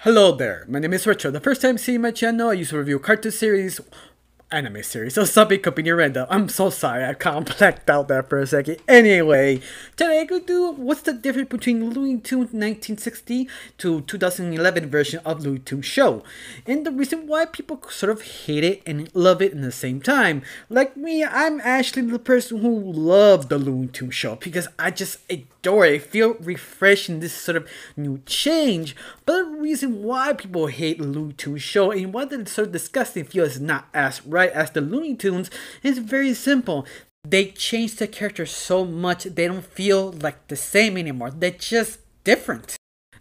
Hello there, my name is Richard. The first time seeing my channel, I used to review cartoon series, anime series, so something could be random. I'm so sorry, I kind of blacked out there for a second. Anyway, today I'm gonna do what's the difference between Looney Tunes 1960 to 2011 version of Looney Tunes show, and the reason why people sort of hate it and love it in the same time. Like me, I'm actually the person who loved the Looney Tunes show because I just adore it. I feel refreshing, this sort of new change. But the reason why people hate the Looney Tunes show and why they're sort of disgusting feel is not as right as the Looney Tunes is very simple. They changed the characters so much they don't feel like the same anymore. They're just different.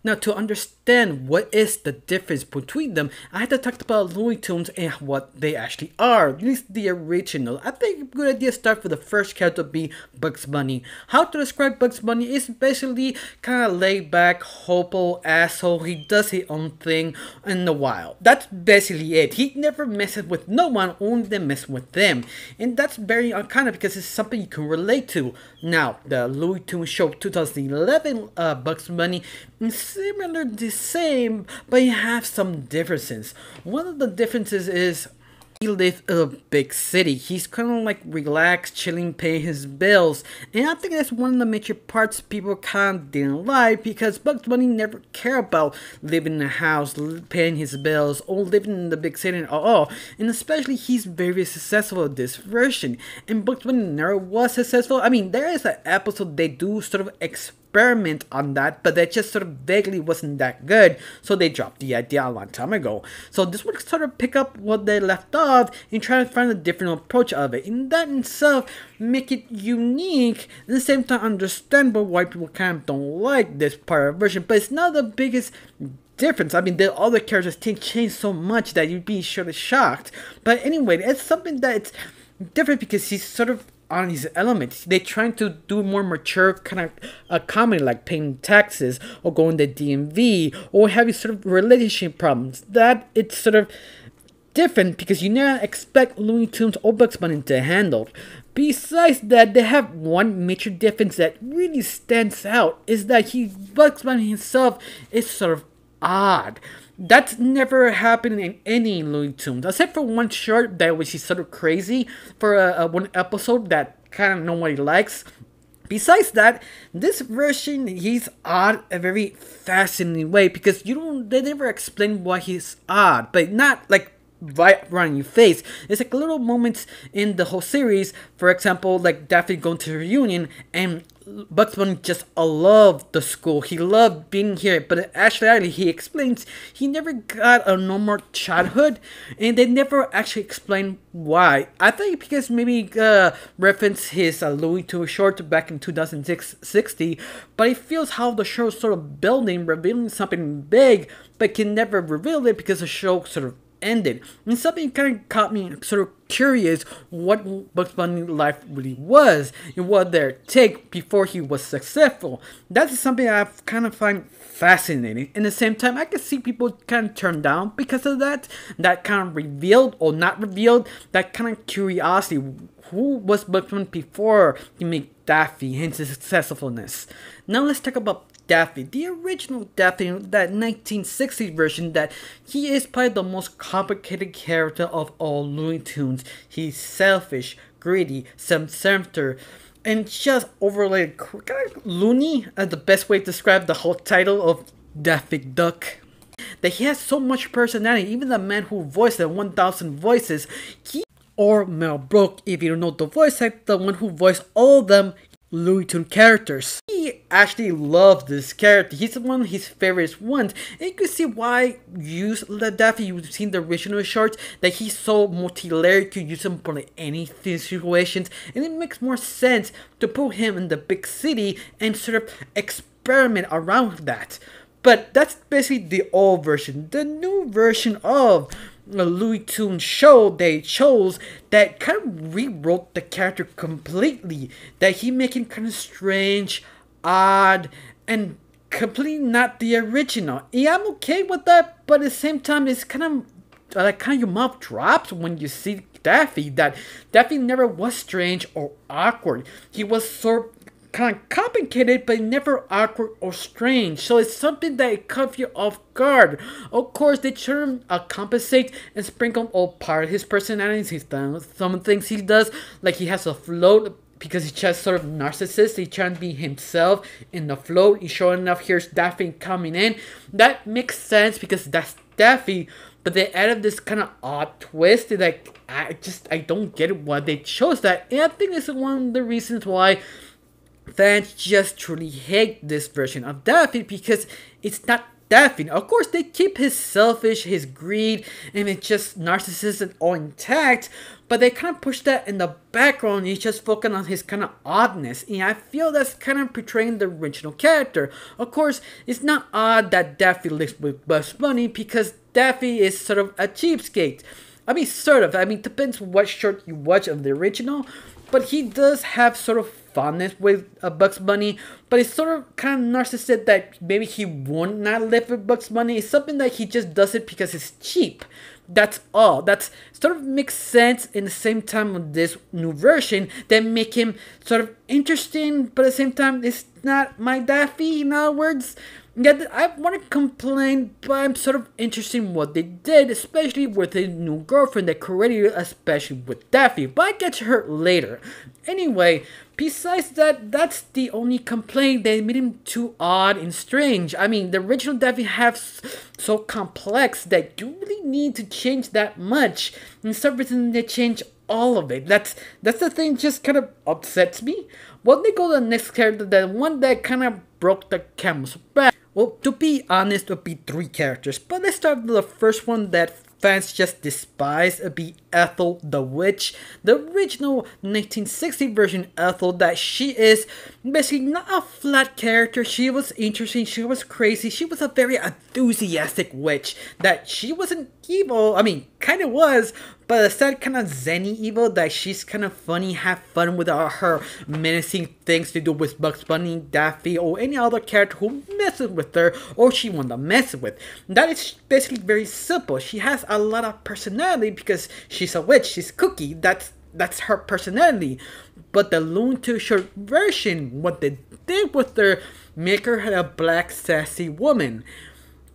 Now, to understand what is the difference between them, I had to talk about Looney Tunes and what they actually are, at least the original. I think a good idea to start with the first character being Bugs Bunny. How to describe Bugs Bunny is basically kind of laid back, hopo, asshole. He does his own thing in the wild. That's basically it. He never messes with no one, only they mess with them. And that's very unkind because it's something you can relate to. Now, the Looney Tunes show 2011 Bugs Bunny is similar the same, but you have some differences. One of the differences is he lives in a big city. He's kind of like relaxed, chilling, paying his bills. And I think that's one of the major parts people kind of didn't like, because Bugs Bunny never cared about living in a house, paying his bills, or living in the big city at all. And especially he's very successful in this version. And Bugs Bunny never was successful. I mean, there is an episode they do sort of experiment on that, but that just sort of vaguely wasn't that good, so they dropped the idea a long time ago. So this would sort of pick up what they left off and try to find a different approach of it, and that in itself make it unique, at the same time understandable why people kind of don't like this part of the version. But it's not the biggest difference. I mean, the other characters change so much that you'd be sort of shocked. But anyway, it's something that's different because he's sort of on his elements. They're trying to do more mature kind of a comedy, like paying taxes or going to DMV or having sort of relationship problems. That it's sort of different because you never expect Looney Tunes or Bugs Bunny to handle. Besides that, they have one major difference that really stands out, is that Bugs Bunny himself is sort of odd. That's never happened in any Looney Tunes, except for one short that was sort of crazy for one episode that kind of nobody likes. Besides that, this version, he's odd a very fascinating way because they never explain why he's odd, but not like right around your face. It's like little moments in the whole series. For example, like Daffy going to the reunion and Bugs Bunny just loved the school. He loved being here, but actually he explains he never got a normal childhood, and they never actually explain why. I think because maybe reference his Looney Tunes short back in 2060, but it feels how the show is sort of building, revealing something big, but can never reveal it because the show sort of ended. And something kind of caught me sort of curious what Bugs Bunny's life really was and what their take before he was successful. That's something I kind of find fascinating. In the same time, I can see people kind of turn down because of that kind of revealed or not revealed, that kind of curiosity. Who was Bugs Bunny before he made Daffy, hence his successfulness? Now let's talk about Daffy, the original Daffy, that 1960s version, that he is probably the most complicated character of all Looney Tunes. He's selfish, greedy, self-centered, and just overly kind of loony, as the best way to describe the whole title of Daffy Duck. That he has so much personality, even the man who voiced the 1000 voices, or Mel Brooke, if you don't know the voice actor, the one who voiced all of them Looney Tunes characters. He actually loves this character. He's one of his favorite ones. And you can see why you use Daffy. You've seen the original shorts, that he's so multi-layered. You can use him for like any situations. And it makes more sense to put him in the big city and sort of experiment around that. But that's basically the old version. The new version of the Looney Tunes show they chose, that kind of rewrote the character completely. That he making kind of strange, odd, and completely not the original. Yeah, I'm okay with that, but at the same time, it's kind of your mouth drops when you see Daffy. That Daffy never was strange or awkward. He was sort kind of complicated, but never awkward or strange. So it's something that caught you off guard. Of course, they try to compensate and sprinkle all part of his personality. He's done some things he does, like he has a float because he's just sort of narcissist. He's trying to be himself in the float. He's showing enough. Here's Daffy coming in. That makes sense because that's Daffy. But they added this kind of odd twist. Like I don't get why they chose that. And I think this is one of the reasons why fans just truly hate this version of Daffy, because it's not Daffy. Of course, they keep his selfish, his greed, and it's just narcissism all intact, but they kind of push that in the background. He's just focusing on his kind of oddness, and I feel that's kind of portraying the original character. Of course, it's not odd that Daffy lives with Bugs Bunny, because Daffy is sort of a cheapskate. I mean, sort of. I mean, depends what short you watch of the original, but he does have sort of fondness with Bugs Bunny, but it's sort of kind of narcissistic that maybe he would not live with Bugs Bunny. It's something that he just does it because it's cheap. That's all. That's sort of makes sense in the same time with this new version that make him sort of interesting, but at the same time, it's not my Daffy, in other words. Yeah, I want to complain, but I'm sort of interested in what they did, especially with his new girlfriend that created, especially with Daffy, but I get to her later. Anyway, besides that, that's the only complaint. They made him too odd and strange. I mean, the original Daffy has so complex that you really need to change that much. And some reason they change all of it. That's the thing, just kind of upsets me. Well, they go to the next character, the one that kind of broke the camel's back. Well, to be honest, it would be 3 characters, but let's start with the first one that fans just despise. It'd be Ethel the Witch, the original 1960 version Ethel. That she is basically not a flat character. She was interesting, she was crazy, she was a very enthusiastic witch. That she wasn't evil, I mean, kind of was, but instead kind of zenny evil, that she's kind of funny, have fun with her menacing things to do with Bugs Bunny, Daffy, or any other character who messes with her or she wants to mess with. That is basically very simple. She has a lot of personality because she's a witch, she's kooky, that's her personality. But the Looney Tunes short version, what they did with her, make her a black sassy woman.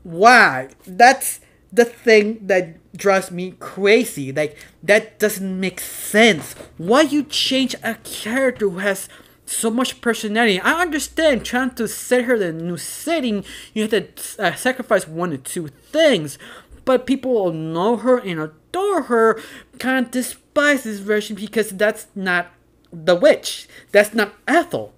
Why? That's the thing that drives me crazy. Like, that doesn't make sense. Why you change a character who has so much personality? I understand trying to set her in a new setting, you have to sacrifice 1 or 2 things, but people will know her and adore her, kind of despise this version because that's not the witch, that's not Ethel.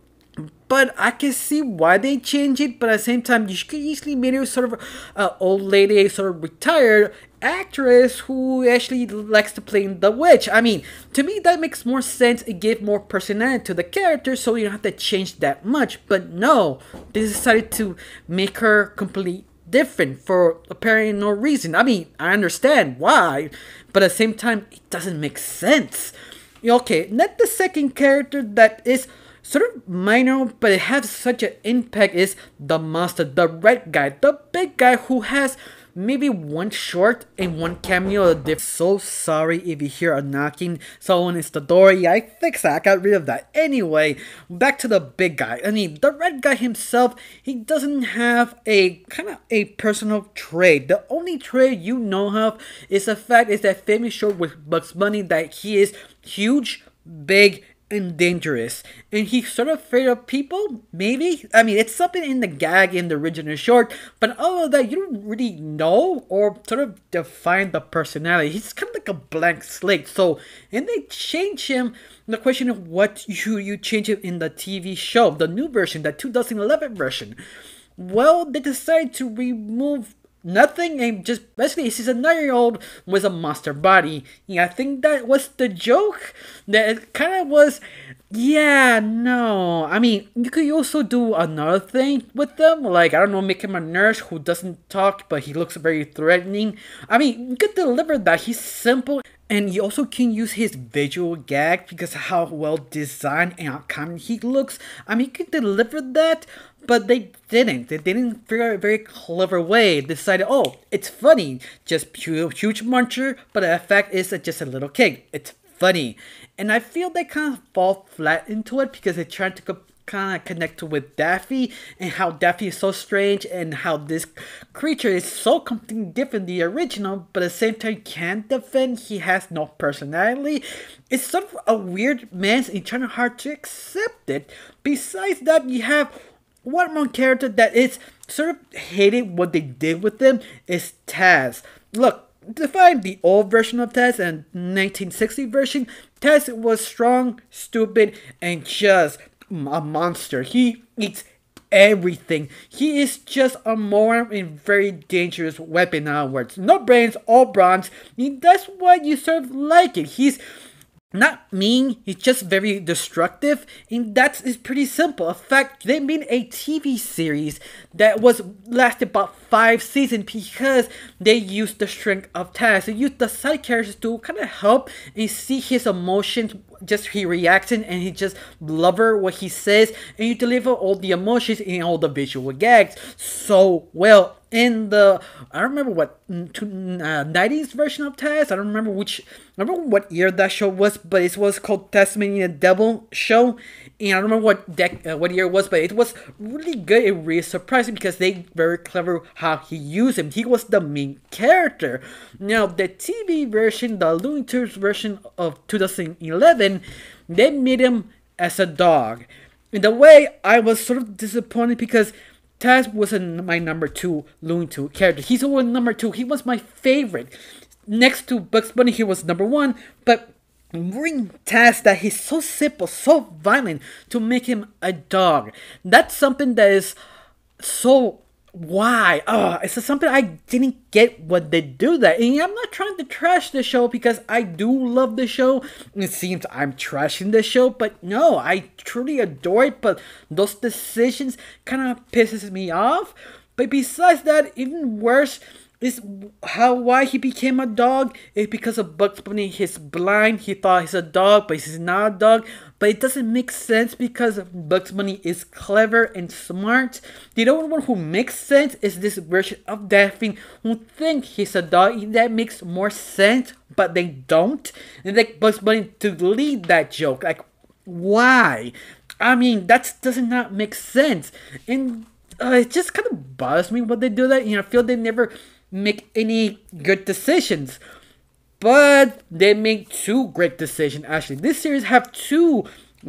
But I can see why they changed it, but at the same time, you could easily make her sort of an old lady, sort of retired actress who actually likes to play the witch. I mean, to me, that makes more sense. It gives more personality to the character, so you don't have to change that much. But no, they decided to make her completely different for apparently no reason. I mean, I understand why, but at the same time, it doesn't make sense. Okay, not the second character that is sort of minor, but it has such an impact, is the monster, the red guy, the big guy who has maybe 1 short and 1 cameo. So sorry if you hear a knocking, someone is the door. Yeah, I fixed that, I got rid of that. Anyway, back to the big guy. I mean, the red guy himself, he doesn't have a kind of a personal trait. The only trait you know of is the fact is that famous short with Bugs Bunny that he is huge, big, and dangerous, and he's sort of afraid of people, maybe. I mean, it's something in the gag in the original short, but all of that you don't really know or sort of define the personality. He's kind of like a blank slate. So, and they change him. The question of what you change him in the TV show, the new version, the 2011 version. Well, they decided to remove nothing and just basically he's a 9-year-old with a monster body. Yeah, I think that was the joke. That it kind of was. Yeah, no. I mean, you could also do another thing with them, like, I don't know, make him a nurse who doesn't talk but he looks very threatening. I mean, you could deliver that. He's simple. And you also can use his visual gag because of how well designed and common he looks. I mean, you can deliver that, but they didn't. They didn't figure out a very clever way. They decided, oh, it's funny. Just huge muncher, but the effect is just a little kid. It's funny. And I feel they kind of fall flat into it because they tried to kind of connected with Daffy and how Daffy is so strange and how this creature is so completely different than the original, but at the same time can't defend. He has no personality. It's sort of a weird mess and it's kind of hard to accept it. Besides that, you have one more character that is sort of hated what they did with them is Taz. Look, to find the old version of Taz and 1960 version, Taz was strong, stupid, and just a monster. He eats everything. He is just a moron and very dangerous weapon outwards. No brains, all bronze. That's why you sort of like it. He's not mean, he's just very destructive, and that is pretty simple. In fact, they made a TV series that lasted about 5 seasons because they used the strength of Taz. They used the side characters to kind of help and see his emotions, just his reaction, and he just blubber what he says, and you deliver all the emotions and all the visual gags so well. In the, I don't remember what 90s version of Taz. I don't remember what year that show was, but it was called Tasmania Devil Show, and I don't remember what year it was, but it was really good and really surprising because they very clever how he used him. He was the main character. Now the TV version, the Looney Tunes version of 2011, they made him as a dog. In the way, I was sort of disappointed because Taz wasn't my number 2 Looney Tunes character. He's always number 2. He was my favorite. Next to Bugs Bunny, he was number 1. But bring Taz that he's so simple, so violent, to make him a dog. That's something that is so... Why? It's something I didn't get what they do that. And I'm not trying to trash the show because I do love the show. It seems I'm trashing the show, but no, I truly adore it. But those decisions kind of pisses me off. But besides that, even worse is why he became a dog. It's because of Bugs Bunny. He's blind. He thought he's a dog, but he's not a dog. But it doesn't make sense because Bugs Bunny is clever and smart. The only one who makes sense is this version of Daffy who think he's a dog. That makes more sense, but they don't. And like Bugs Bunny to lead that joke. Like, why? I mean, that does not make sense. And it just kind of bothers me when they do that. I feel they never make any good decisions. But they make 2 great decisions actually. This series have 2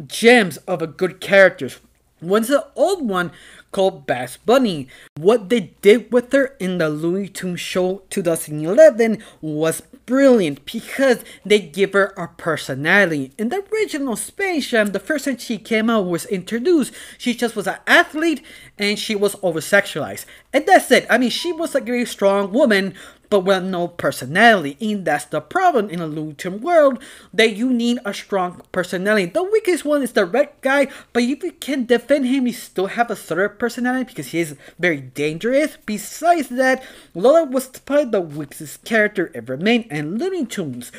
gems of a good characters. One's the old one called Bugs Bunny. What they did with her in the Looney Tunes show 2011 was brilliant because they give her a personality. In the original Space Jam, the first time she came out was introduced, she just was an athlete and she was over-sexualized. And that's it. I mean, she was a very strong woman, but with no personality. And that's the problem in a Looney Tunes world, that you need a strong personality. The weakest one is the red guy, but if you can defend him, you still have a sort of personality because he is very dangerous. Besides that, Lola was probably the weakest character ever made in Looney Tunes.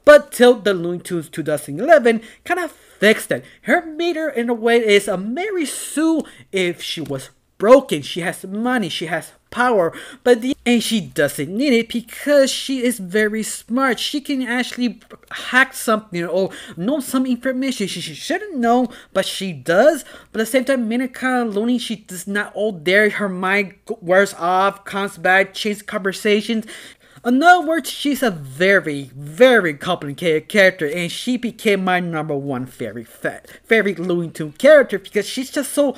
But till the Looney Tunes 2011 kind of fixed it. Her made her in a way is a Mary Sue if she was broken. She has money, she has power, and she doesn't need it because she is very smart. She can actually hack something or know some information she shouldn't know, but she does. But at the same time, minute kind of loony, she does not all dare. Her mind wears off, comes back, changes conversations. In other words, she's a very, very complicated character, and she became my number 1 favorite Looney Tunes character because she's just so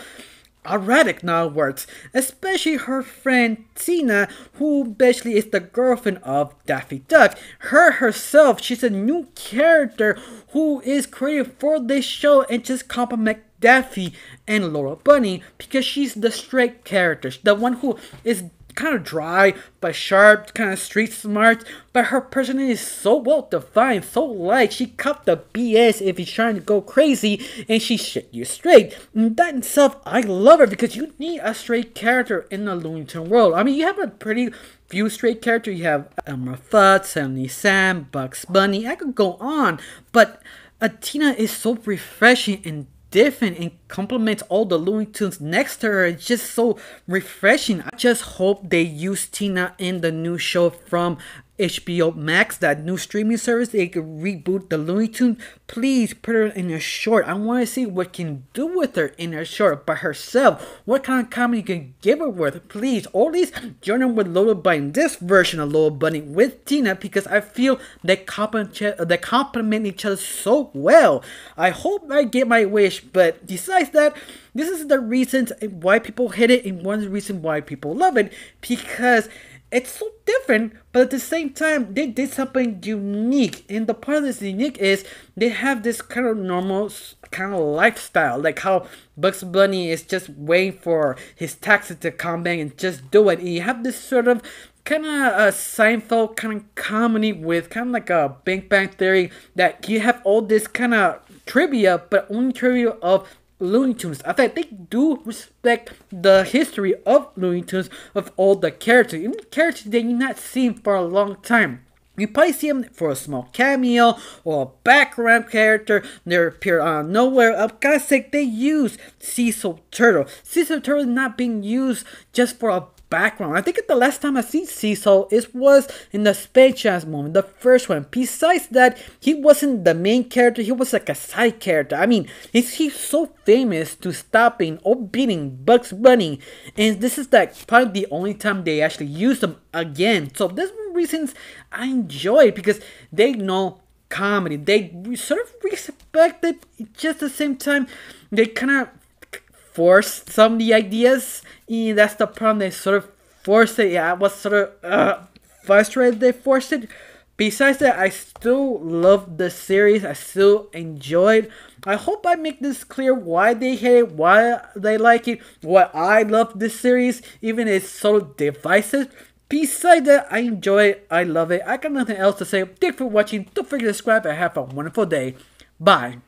erratic in other words, especially her friend Tina, who basically is the girlfriend of Daffy Duck. Her herself, she's a new character who is created for this show and just complement Daffy and Laura Bunny because she's the straight character, the one who is kind of dry but sharp, kind of street smart, but her personality is so well defined, so light. She cut the BS if he's trying to go crazy, and she shit you straight. And that in itself, I love her because you need a straight character in the Looney Tunes world. I mean, you have a pretty few straight characters. You have Elmer Fudd, Sammy Sam, Bugs Bunny. I could go on, but Tina is so refreshing and different and complements all the Looney Tunes next to her. It's just so refreshing. I just hope they use Tina in the new show from HBO Max, that new streaming service, they could reboot the Looney Tunes. Please put her in a short. I want to see what can do with her in a short by herself. What kind of comedy you can give her with. Please, or at least join her with Lola Bunny. This version of Lola Bunny with Tina, because I feel they complement each other so well. I hope I get my wish, but besides that, this is the reasons why people hate it, and one of the reasons why people love it, because it's so different, but at the same time, they did something unique. And the part of this unique is they have this kind of normal kind of lifestyle, like how Bugs Bunny is just waiting for his taxes to come back and just do it. And you have this sort of kind of a Seinfeld kind of comedy with kind of like a Big Bang Theory, that you have all this kind of trivia, but only trivia of Looney Tunes. I think they do respect the history of Looney Tunes, of all the characters, even characters that you've not seen for a long time. You probably see them for a small cameo or a background character. They appear out of nowhere. For God's sake, they use Cecil Turtle. Cecil Turtle is not being used just for a background. I think the last time I see Cecil was in the Space Jam movie, the first one. Besides that, he wasn't the main character. He was like a side character. I mean, he's so famous to stopping or beating Bugs Bunny, and this is like probably the only time they actually used him again. So there's one reasons I enjoy it, because they know comedy. They sort of respect it. Just at the same time, they kind of force some of the ideas, and that's the problem. They sort of forced it. Yeah, I was sort of frustrated they forced it. Besides that, I still love the series. I still enjoy it. I hope I make this clear why they hate it, why they like it, why I love this series, even it's sort of divisive. Besides that, I enjoy it. I love it. I got nothing else to say. Thanks for watching. Don't forget to subscribe and have a wonderful day. Bye.